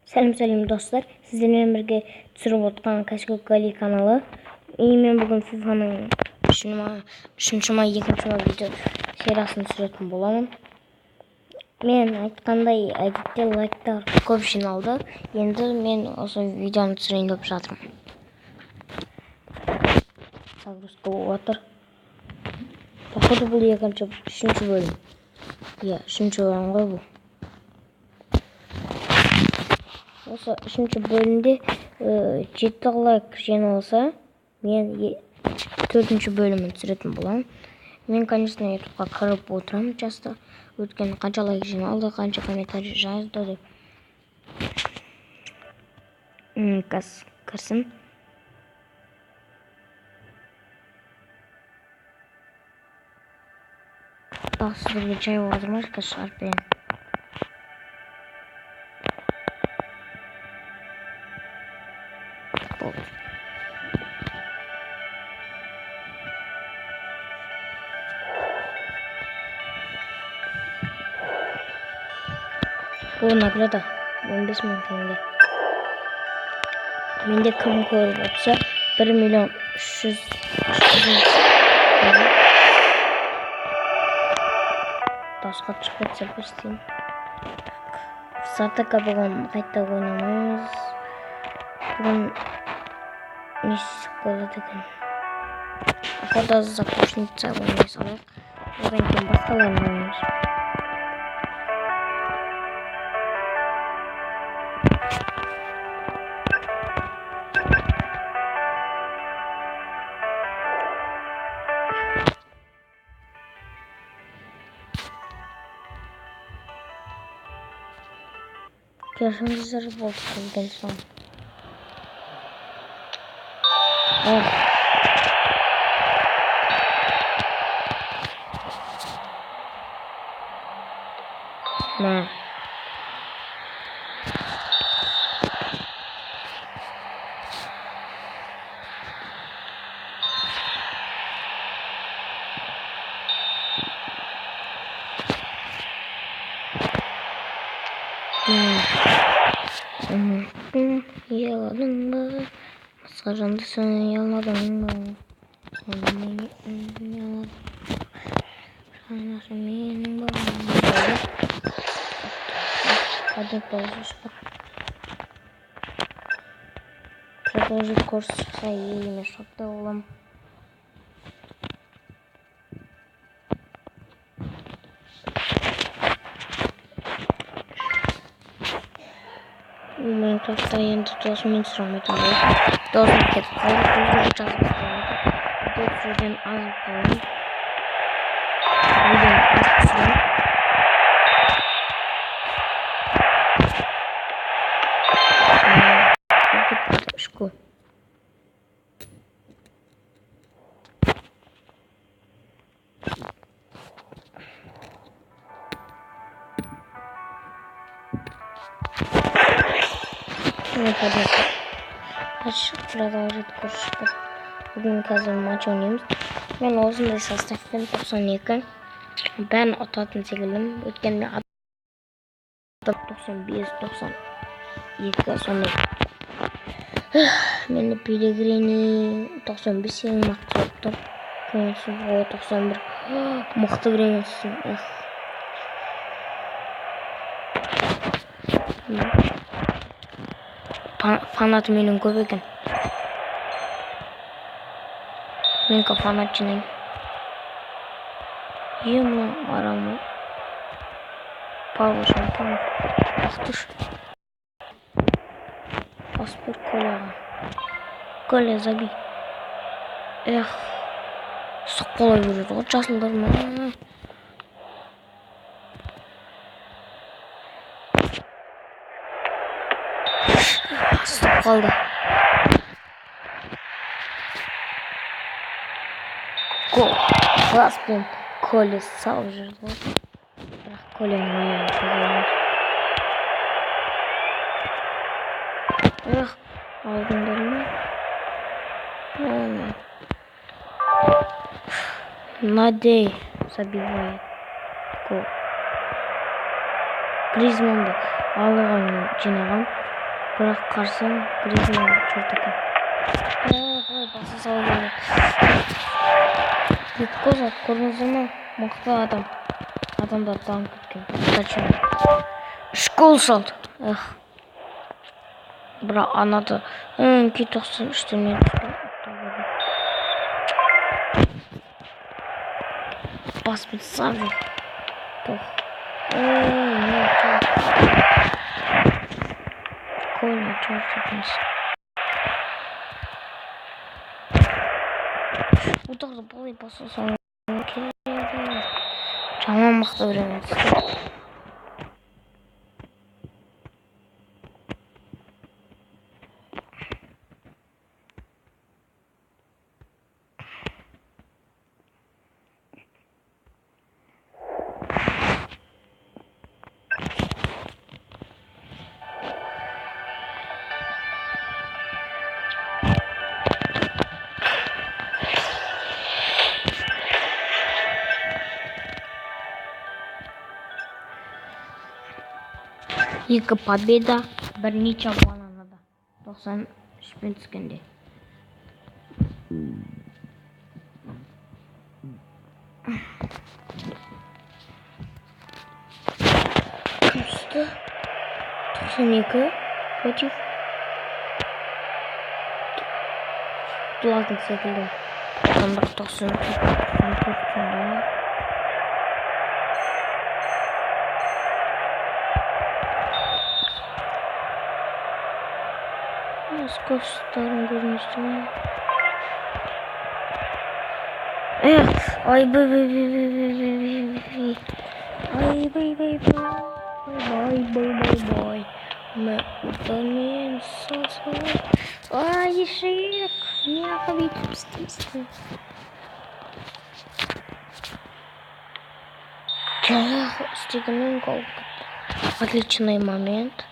Сәлем достар, сіздермен бірге түсіріп отқан Кәшкөк Гали каналы. Мен бүгін FIFA-ның 3-ші ма 2-ші ма видео сериясын түсіретін боламын. Мен айтқандай, әдетте лайктар көп жиналды. Енді мен осы видеоны түсірейін деп жатырмын. Загрузка болып жатыр. Походу бұл 3-ші бөлім. Иә, 3-ші бөлім ғой бұл. Осы 3-ші бөлімде 7 лайк жиналса, мен 4-ші бөлімін түсіретін боламын. Мен, конечно, ютубқа кіріп отырамын часто. Өткен қанша лайк жиналды, қанша комментарий жазды деп. Кірсін. Сіздерге жай отырмыз, шығарып берейін. Бұл награда 15 мың теңге. Менде кім көріп отырса 1.300.000 дауысқа шығып кетсе істеймін. Сатыка бүгін қайта ойнамаймыз. Бүгін несі болады екен. Охота запушница ойнай салайық. Одан кейін басқаларын ойнаймыз. Görüşürüz болдық соң. Yaladın mı? Sarındı sen yaladın mı? Yaladın. Sana benim babam. Hadi konuşalım. Продолжить курс своими шоттолом. Minecraft'ta енді досымен сұрамайтын болды. Досым кетіп қалды, көзге жазып қалды. Видео азып қалды. Видеоны аз түсірем. Шко. Продолжить курс. Бүгін қазір матч ойнаймыз. Мен осындай составпен 92. Бәрін ұтатын секілдім. Өткен мен 95, 92 сондай. Мені Пелегрини 95 ең мықты болып тұр. Көңілсіз 91 мықты біреуінсің. Фанаты менің көп екен. Мен фанат жинаймын. Ема арамы. Павел Шампанов. Ақтыш. Паспорт Коляға. Коля заби. Сұқ бола береді ғой жасылдар ма? Сұқ қалды. Класс пен Коля салып жүрді ғой. Бірақ Коляның ойын қойғандар. Алдыңдар ма? Надей забивает гол. Гризманды алған жинаған. Bırak karsın. Griezmann çortaka. Ой, basa saldı. Gol at. Kırmızı mıklı adam. Adam da tank etken. Kaçın. 3 gol saldı. Bırak anadı. 2.93'te ne düştü? Bas bir sarı. Toch. Ne çok. Koyma çok tutmuş. Bu da balı basa sonra. Tamam mıhtı öğrenmek istedim. Екі победа, бірнеше баланада. 93 пен түскенде. Күшті 92 против Плазник секілді. Сонда 94 Скоростарын görmüştüm. Ay bay मैं उतरने Ay ширик. Не обидимся. Стигнул гол. Отличный момент.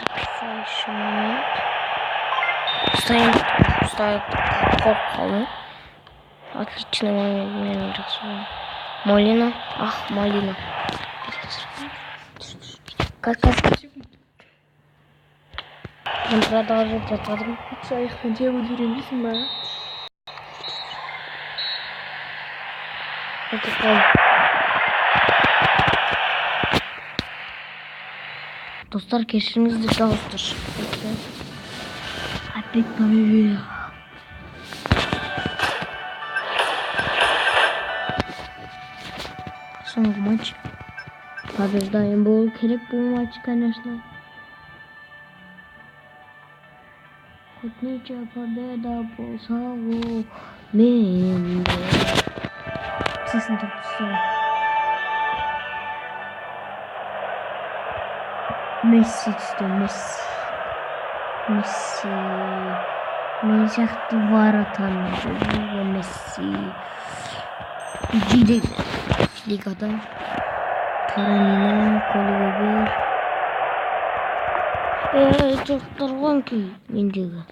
Потрясающий момент. Стоит корпусом. Отличный момент, мне нравится. Молина. Молина. Как он продолжит затворить своих надежд дуризма. Это гол. Dostlar keşfimizde kalmıştır. Опять победили. Соңғы матч. Побеждаем болу керек бұл матч, конечно. Хоть нечего победа болса ол менде. Сесін тұртысы. Месси түсті, Месси. Мен сияқты варатан Месси. Жиде лигадан Каролина Коливер. Тоқтарған кей мендегі.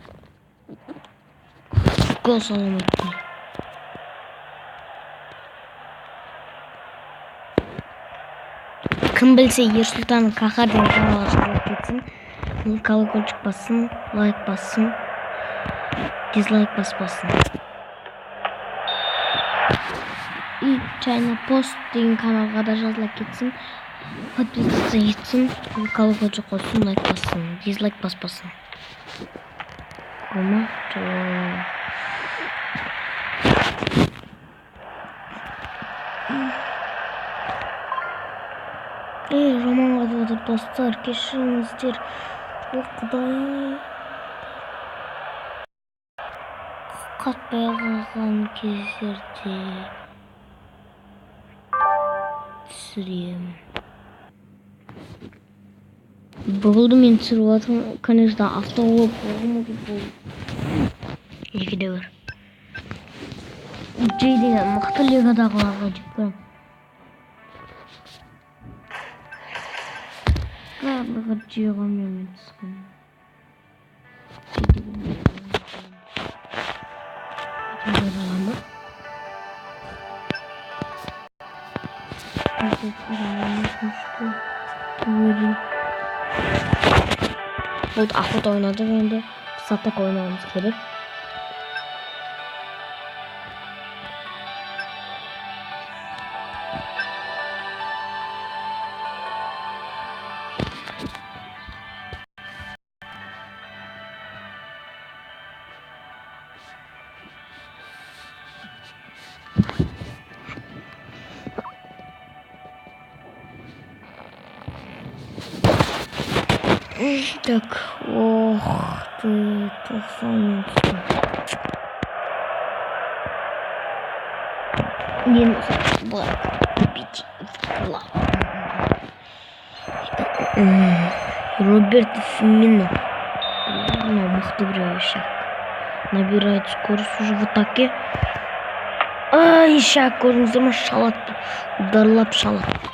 Гол салам етті. Кім білсе Ерсұлтан Қахардың каналы шығып кетсін. Колокольчик бассын, лайк бассын, дизлайк баспасын. И Чайна Пост деген каналға да жазылып кетсін. Подписаться етсін, колокольчик қойсын, лайк бассын, дизлайк баспасын. Ома, романға да достар, кешіріңіздер. Құдай қатпай қалған кездерде түсірем. Болды мен түсіріп жатырмын. Конечно, автоғылы болғымыз болды. Екіде бір. Жейдегі мықты лигадағыларға жеп көрем. Барлығы жиған мен түскен. Bu Ahmet oynadı. Şimdi Satak oynamamız gerek. Так, ох ты, 90 минут. Минус бить вклад. Роберт Фимино. Ну, мықты біреу шаг. Набирает скорость уже в атаке. Ай, шаг көрдіңіздер ме? Шалат. Ударлап шалат.